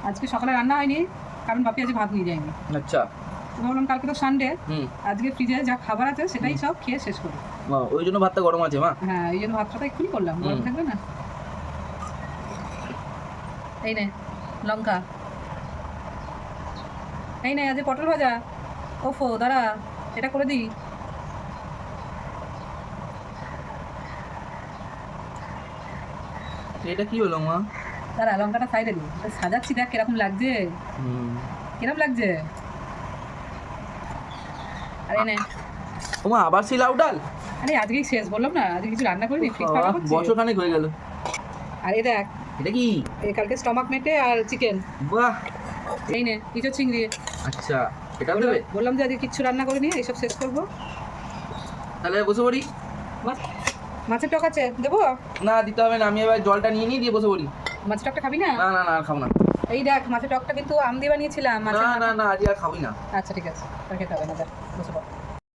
আজকে সকালে রান্না হয়নি, কারণ বাপি আজ ভাত নিয়ে যায়নি। আচ্ছা, ভাবলাম কালকে তো সানডে, হুম, আজকে ফ্রিজে যা খাবার আছে সেটাই সব খেয়ে শেষ করি। ওই জন্য ভাতটা গরম আছে মা। হ্যাঁ, এই জন্য ভাতটা এক্ষুনি করলাম, গরম থাকবে না। এই নে লঙ্কা, এই নে আজ পটল ভাজা। ওফো দাঁড়া, এটা করে দিই। এটা কি হলো মা? দাঁড়া, লঙ্কাটা সাইডে দিই, সাজাচ্ছি, দেখ কিরকম লাগছে, কিরকম লাগছে। আরে নে, ও মা, আবার সেই লাউ ডাল? আরে আজকেই শেষ, বললাম না আজকে কিছু রান্না করিনি, ফ্রিজ ফাঁকা করছি। বছর খানেক হয়ে গেল। আর এই দেখ, এটা কি? এই কালকে স্টমাক মেটে আর চিকেন। বাহ, এই নে কিছু চিংড়ি। আচ্ছা, এটাও দেবে? বললাম যে আজকে কিচ্ছু রান্না করিনি, এইসব শেষ করবো। তাহলে বসে পড়ি। মাছের টক আছে, দেবো? না, দিতে হবে না, আমি এবার জলটা নিয়ে দিয়ে বসে পড়ি। মাছের টকটা খাবি না? না না না, খাবো না। এই দেখ, মাছের টকটা কিন্তু আম দিয়ে বানিয়েছিলাম। না না না, আজ আর খাবি না। আচ্ছা ঠিক আছে, আর খেতে হবে না, দেখ বসে পড়।